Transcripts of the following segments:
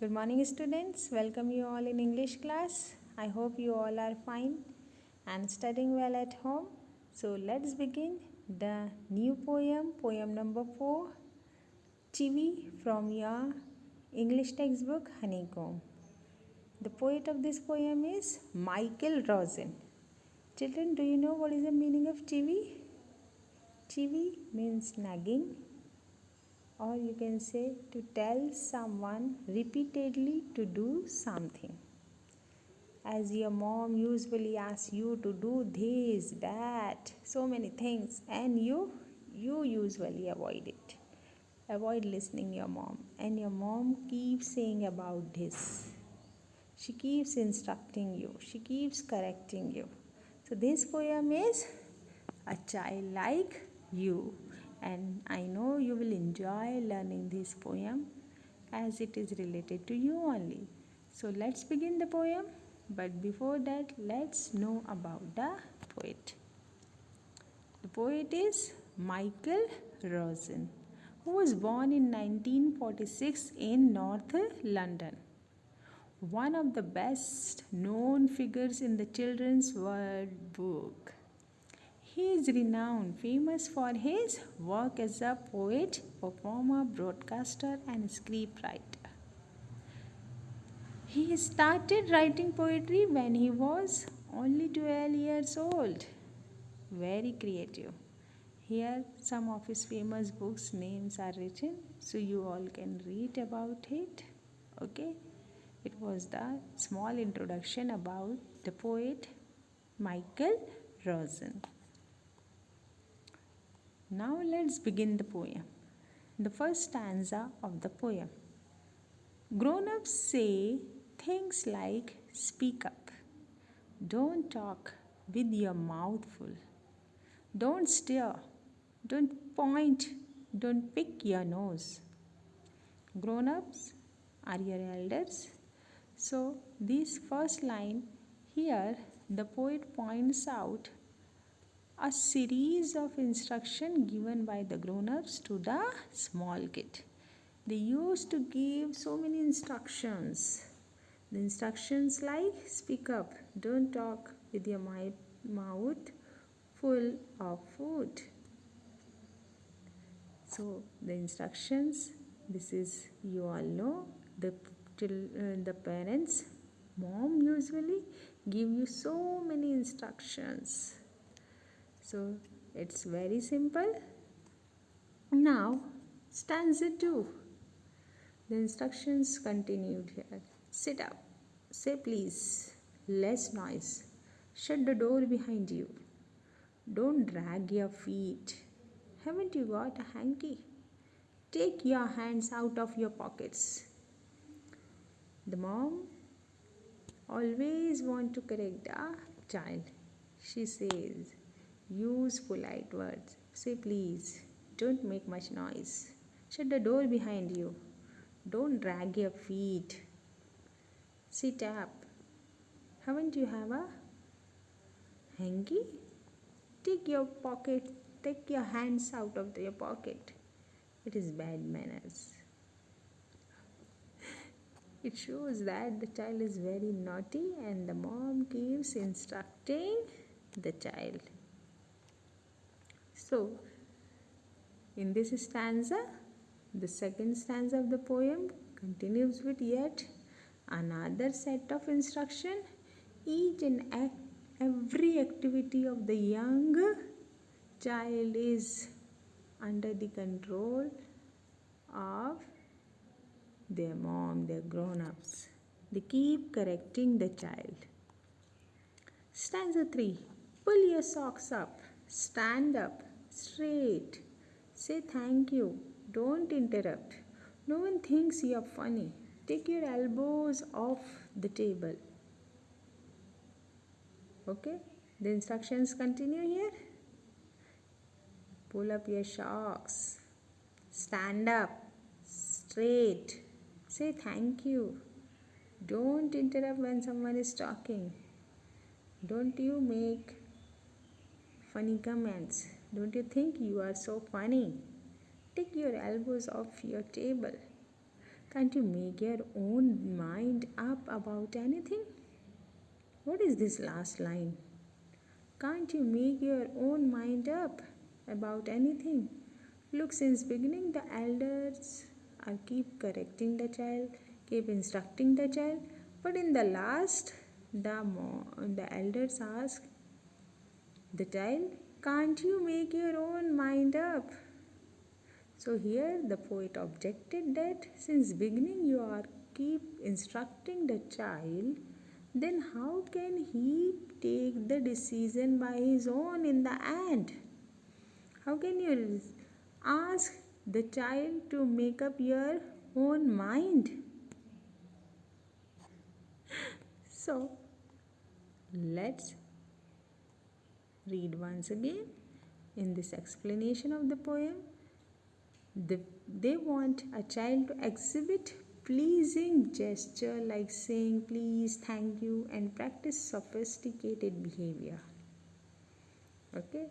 Good morning, students. Welcome you all in English class. I hope you all are fine and studying well at home. So let's begin the new poem number 4, Chivi from your English textbook Honeycomb. The poet of this poem is Michael Rosen. Children, do you know what is the meaning of chivi? Chivi means nagging, or you can say to tell someone repeatedly to do something. As your mom usually asks you to do this, that, so many things, and you usually avoid it. Avoid listening your mom, and your mom keeps saying about this. She keeps instructing you, she keeps correcting you. So this poem is a child like you, and I know you will enjoy learning this poem as it is related to you only. So let's begin the poem, but before that let's know about the poet. The poet is Michael Rosen, who was born in 1946 in North London. One of the best known figures in the children's word book. He is renowned, famous for his work as a poet, performer, broadcaster, and scriptwriter. He started writing poetry when he was only 12 years old. Very creative. Here, some of his famous books' names are written, so you all can read about it. Okay? It was the small introduction about the poet Michael Rosen. Now let's begin the poem. The first stanza of the poem. Grown-ups say things like speak up. Don't talk with your mouth full. Don't stare. Don't point. Don't pick your nose. Grown-ups are your elders. So this first line here, the poet points out a series of instructions given by the grown-ups to the small kid. They used to give so many instructions. The instructions like speak up, don't talk with your mouth full of food. So the instructions, this is, you all know, the parents, mom usually give you so many instructions. So it's very simple. Now stanza 2. The instructions continued here. Sit up. Say please. Less noise. Shut the door behind you. Don't drag your feet. Haven't you got a hanky? Take your hands out of your pockets. The mom always want to correct the child. She says, use polite words. Say please. Don't make much noise. Shut the door behind you. Don't drag your feet. Sit up. Haven't you have a hanky? Take your hands out of your pocket. It is bad manners. It shows that the child is very naughty and the mom keeps instructing the child. So, in this stanza, the second stanza of the poem continues with yet another set of instruction. Each and every activity of the young child is under the control of their mom, their grown-ups. They keep correcting the child. Stanza 3. Pull your socks up. Stand up. Straight. Say thank you. Don't interrupt. No one thinks you're funny. Take your elbows off the table. Okay? The instructions continue here. Pull up your socks. Stand up. Straight. Say thank you. Don't interrupt when someone is talking. Don't you make funny comments. Don't you think you are so funny? Take your elbows off your table. Can't you make your own mind up about anything? What is this last line? Can't you make your own mind up about anything? Look, since beginning the elders are keep correcting the child, keep instructing the child, but in the last the elders ask the child, can't you make your own mind up? So here the poet objected that since beginning you are keep instructing the child, then how can he take the decision by his own in the end? How can you ask the child to make up your own mind? So let's read once again in this explanation of the poem. They want a child to exhibit pleasing gesture like saying please, thank you, and practice sophisticated behavior. Okay,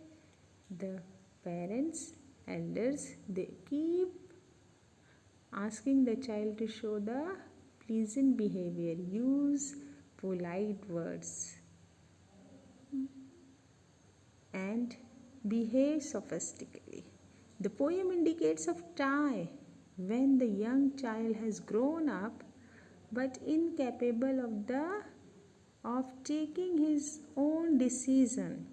the parents, elders, they keep asking the child to show the pleasant behavior, use polite words, and behave sophisticatedly. The poem indicates a time when the young child has grown up but incapable of taking his own decision,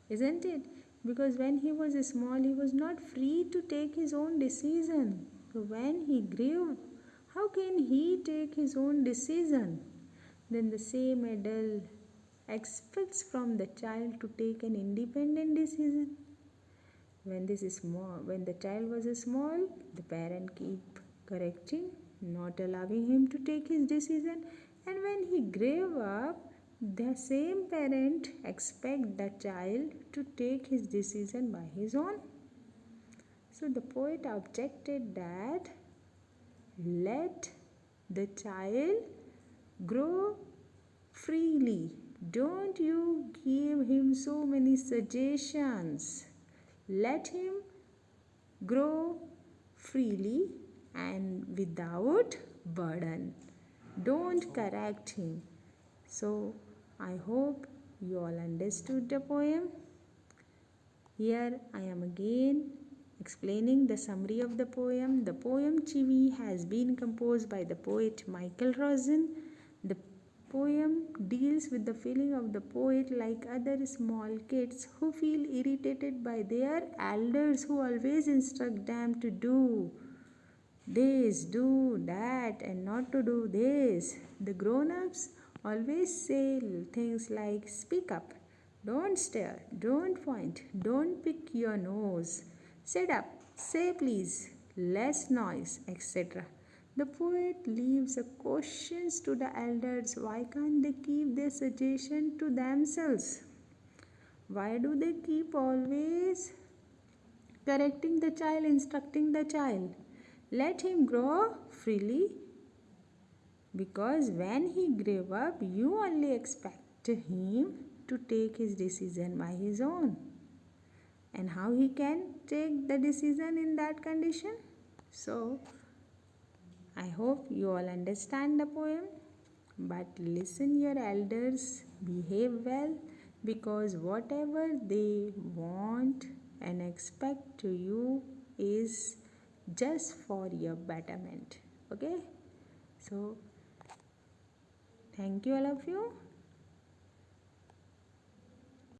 isn't it? Because when he was small, he was not free to take his own decision. So when he grew, how can he take his own decision? Then the same adult expects from the child to take an independent decision. When the child was small, the parent keep correcting, not allowing him to take his decision, and when he grew up, the same parent expect the child to take his decision by his own. So the poet objected that let the child grow freely. Don't you give him so many suggestions. Let him grow freely and without burden. Don't correct him. So I hope you all understood the poem. Here I am again explaining the summary of the poem. The poem Chivi has been composed by the poet Michael Rosen. The poem deals with the feeling of the poet like other small kids who feel irritated by their elders who always instruct them to do this, do that, and not to do this. The grown-ups always say things like speak up, don't stare, don't point, don't pick your nose, sit up, say please, less noise, etc. The poet leaves a questions to the elders. Why can't they keep their suggestion to themselves? Why do they keep always correcting the child, instructing the child? Let him grow freely, because when he grew up, you only expect him to take his decision by his own. And how he can take the decision in that condition? So, I hope you all understand the poem, but listen your elders, behave well, because whatever they want and expect to you is just for your betterment. Okay? So, thank you all of you.